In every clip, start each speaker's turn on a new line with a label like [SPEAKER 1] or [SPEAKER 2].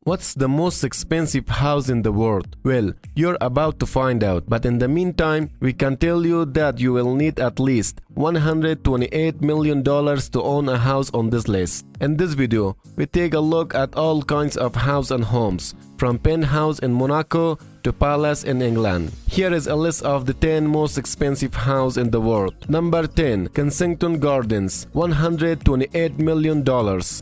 [SPEAKER 1] What's the most expensive house in the world? Well, you're about to find out, but in the meantime, we can tell you that you will need at least $128 million to own a house on this list. In this video, we take a look at all kinds of houses and homes, from penthouse in Monaco to palace in England. Here is a list of the 10 most expensive houses in the world. Number 10. Kensington Gardens, $128 million.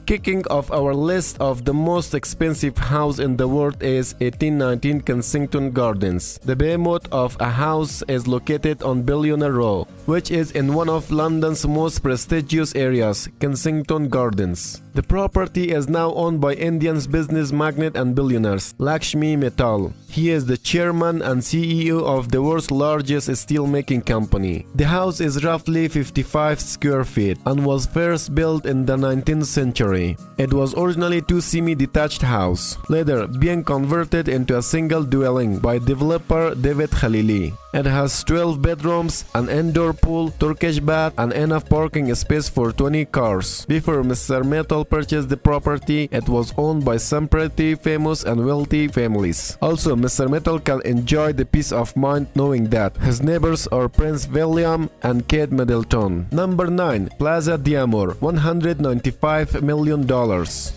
[SPEAKER 1] Kicking off our list of the most expensive house in the world is 1819 Kensington Gardens. The behemoth of a house is located on Billionaire Row, which is in one of London's most prestigious areas, Kensington Gardens. The property is now owned by Indian's business magnate and billionaires, Lakshmi Mittal. He is the chairman and CEO of the world's largest steelmaking company. The house is roughly 55 square feet and was first built in the 19th century. It was originally two semi-detached houses, later being converted into a single dwelling by developer David Khalili. It has 12 bedrooms, an indoor pool, Turkish bath, and enough parking space for 20 cars. Before Mr. Mittal purchased the property, it was owned by some pretty famous and wealthy families. Also, Mr. Mittal can enjoy the peace of mind knowing that his neighbors are Prince William and Kate Middleton. Number 9. Plaza di Amor, $195 million.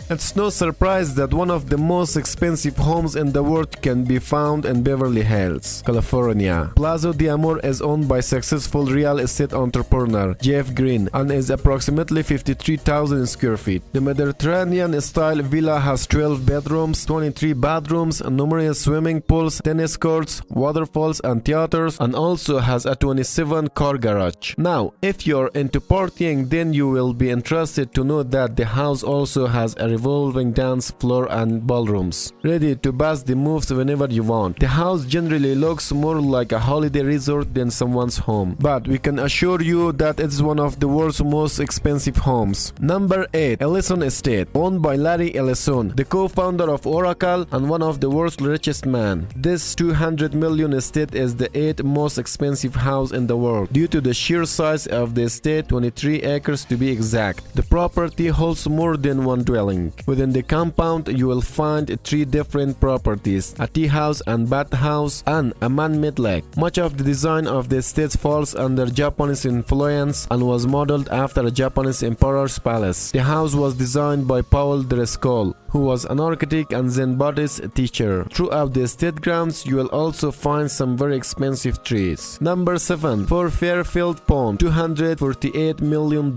[SPEAKER 1] It's no surprise that one of the most expensive homes in the world can be found in Beverly Hills, California. Plaza di Amor is owned by successful real estate entrepreneur Jeff Green and is approximately 53,000 square feet. The Mediterranean-style villa has 12 bedrooms, 23 bathrooms, numerous swimming pools, tennis courts, waterfalls, and theaters, and also has a 27-car garage. Now, if you're into partying, then you will be interested to know that the house also has a revolving dance floor and ballrooms, ready to bust the moves whenever you want. The house generally looks more like a holiday resort than someone's home, but we can assure you that it's one of the world's most expensive homes. Number 8. Elliott Estate, owned by Larry Ellison, the co-founder of Oracle and one of the world's richest men. This $200 million estate is the 8th most expensive house in the world due to the sheer size of the estate, 23 acres to be exact. The property holds more than one dwelling. Within the compound, you will find 3 different properties, a tea house and bathhouse, and a man-made lake. Much of the design of the estate falls under Japanese influence and was modeled after a Japanese emperor's palace. The house was designed by Paul Driscoll, who was an architect and Zen Buddhist teacher. Throughout the estate grounds, you will also find some very expensive trees. Number 7. For Fairfield Pond, $248 million.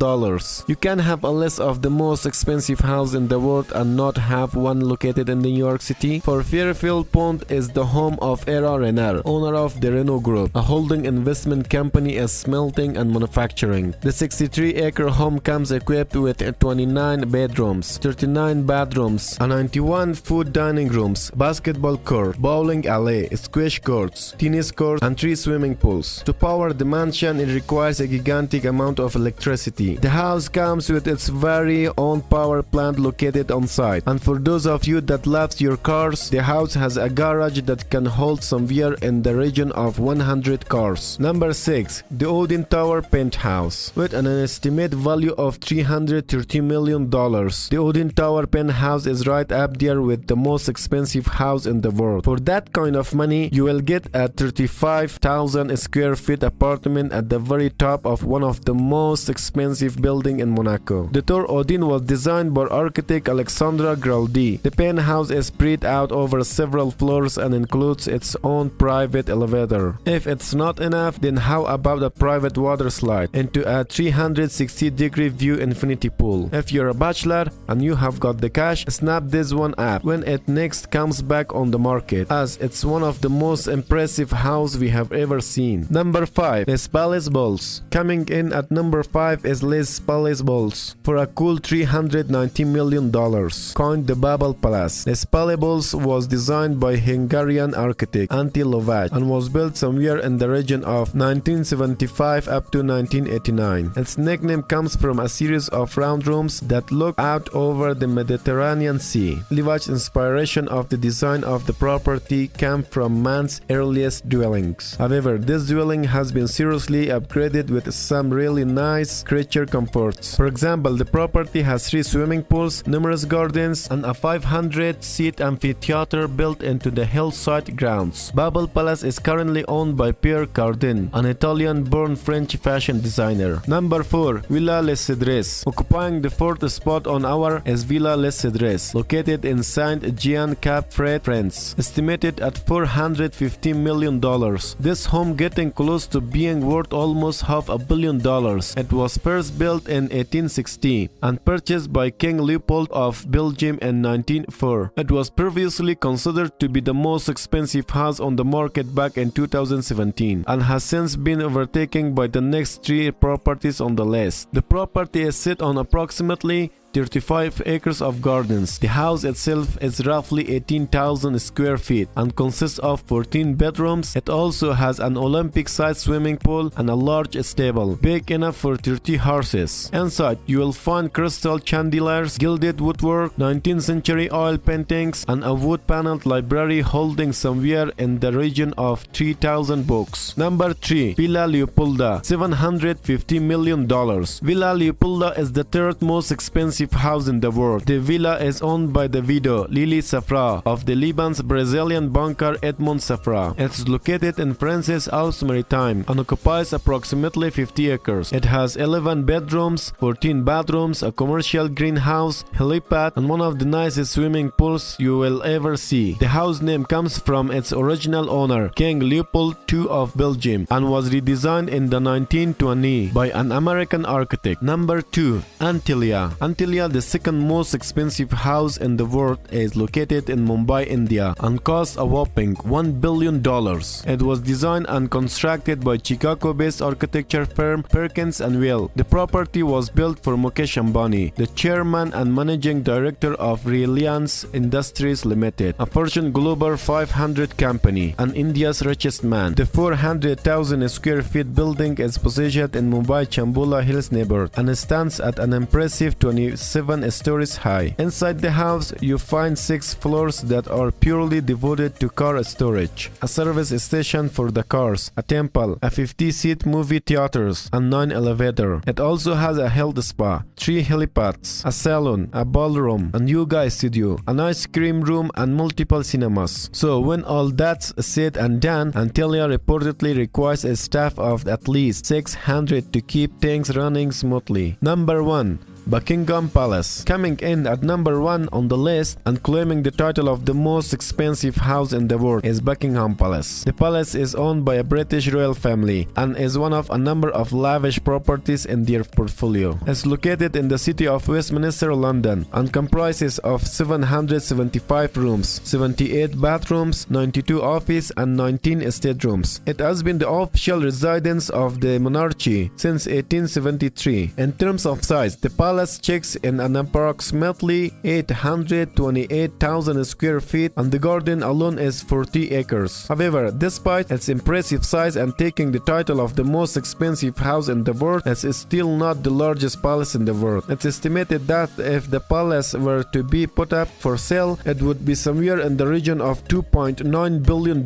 [SPEAKER 1] You can have a list of the most expensive houses in the world and not have one located in New York City. For Fairfield Pond is the home of Era Renner, owner of the Renault Group, a holding investment company in smelting and manufacturing. The 63-acre home comes equipped with 29 bedrooms, 39 bathrooms, and 91 food dining rooms, basketball court, bowling alley, squash courts, tennis courts, and 3 swimming pools. To power the mansion, it requires a gigantic amount of electricity. The house comes with its very own power plant located on site. And for those of you that love your cars, the house has a garage that can hold somewhere in the region of 100 cars. Number 6. The Odin Tower Penthouse. With an estimated value of $330 million, the Odin Tower Penthouse is right up there with the most expensive house in the world. For that kind of money, you will get a 35,000 square feet apartment at the very top of one of the most expensive buildings in Monaco. The Tower Odin was designed by architect Alexandra Graldi. The penthouse is spread out over several floors and includes its own private elevator. If it's not enough, then how about a private water slide into a 360-degree view infinity pool? If you're a bachelor and you have got the cash, snap this one up when it next comes back on the market, as it's one of the most impressive houses we have ever seen. Number 5. Les Palais Balls. Coming in at number 5 is Les Palais Balls for a cool $390 million. Coined the Babel Palace, Les Palais Balls was designed by Hungarian architect Ante Lovac and was built somewhere in the region of 1975 up to 1989. Its nickname comes from a series of round rooms that look out over the Mediterranean Caspian Sea. Levi's inspiration of the design of the property came from man's earliest dwellings. However, this dwelling has been seriously upgraded with some really nice creature comforts. For example, the property has 3 swimming pools, numerous gardens, and a 500-seat amphitheater built into the hillside grounds. Babel Palace is currently owned by Pierre Cardin, an Italian-born French fashion designer. Number 4. Villa Les Cedres. Occupying the 4th spot on our is Villa Les Cedres, located in Saint-Jean Cap Fred, France, estimated at $450 million. This home getting close to being worth almost $500 million. It was first built in 1860 and purchased by King Leopold of Belgium in 1904. It was previously considered to be the most expensive house on the market back in 2017 and has since been overtaken by the next 3 properties on the list. The property is set on approximately 35 acres of gardens. The house itself is roughly 18,000 square feet and consists of 14 bedrooms. It also has an Olympic-sized swimming pool and a large stable, big enough for 30 horses. Inside, you will find crystal chandeliers, gilded woodwork, 19th century oil paintings, and a wood-paneled library holding somewhere in the region of 3,000 books. Number 3. Villa Leopolda, $750 million. Villa Leopolda is the 3rd most expensive house in the world. The villa is owned by the widow Lily Safra of the Lebanon's Brazilian banker Edmond Safra. It's located in France's Alpes Maritime and occupies approximately 50 acres. It has 11 bedrooms, 14 bathrooms, a commercial greenhouse, helipad, and one of the nicest swimming pools you will ever see. The house name comes from its original owner, King Leopold II of Belgium, and was redesigned in the 1920s by an American architect. Number 2. Antelia. Antelia, the 2nd most expensive house in the world, is located in Mumbai, India, and costs a whopping $1 billion. It was designed and constructed by Chicago-based architecture firm Perkins & Will. The property was built for Mukesh Ambani, the chairman and managing director of Reliance Industries Limited, a Fortune Global 500 company, and India's richest man. The 400,000 square feet building is positioned in Mumbai Chambula Hills neighborhood and stands at an impressive 27 stories high. Inside the house, you find 6 floors that are purely devoted to car storage, a service station for the cars, a temple, a 50-seat movie theaters, and 9 elevators. It also has a health spa, 3 helipads, a salon, a ballroom, a yoga studio, an ice cream room, and multiple cinemas. So when all that's said and done, Antelia reportedly requires a staff of at least 600 to keep things running smoothly. Number 1. Buckingham Palace. Coming in at number 1 on the list and claiming the title of the most expensive house in the world is Buckingham Palace. The palace is owned by a British royal family and is one of a number of lavish properties in their portfolio. It's located in the city of Westminster, London, and comprises of 775 rooms, 78 bathrooms, 92 office, and 19 staterooms. It has been the official residence of the monarchy since 1873. In terms of size, the palace checks in an approximately 828,000 square feet, and the garden alone is 40 acres. However, despite its impressive size and taking the title of the most expensive house in the world, it is still not the largest palace in the world. It's estimated that if the palace were to be put up for sale, it would be somewhere in the region of $2.9 billion,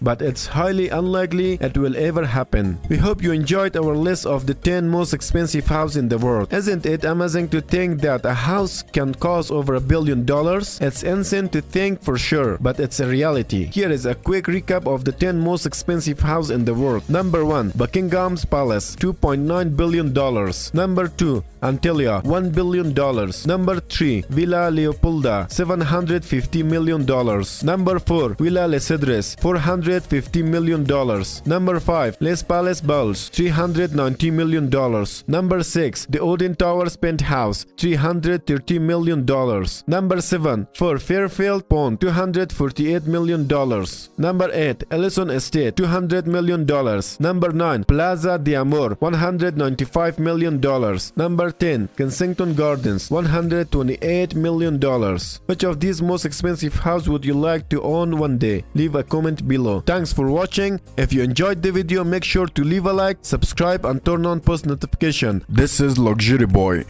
[SPEAKER 1] but it's highly unlikely it will ever happen. We hope you enjoyed our list of the 10 most expensive houses in the world. Isn't it amazing to think that a house can cost over $1 billion? It's insane to think for sure, but it's a reality. Here is a quick recap of the 10 most expensive houses in the world. Number 1. Buckingham's Palace, $2.9 billion. Number 2. Antelia, $1 billion. Number 3. Villa Leopolda, $750 million. Number 4. Villa Les Cedres, $450 million. Number 5. Les Palace Bowls, $390 million. Number 6. The Odin Towers Penthouse, $330 million. Number 7. For Fairfield Pond, $248 million. Number 8. Elliott Estate, $200 million. Number 9. Plaza di Amor, $195 million. Number 10. Kensington Gardens, $128 million. Which of these most expensive houses would you like to own one day? Leave a comment below. Thanks for watching. If you enjoyed the video, make sure to leave a like, subscribe, and turn on post notification. This is Luxury Boy.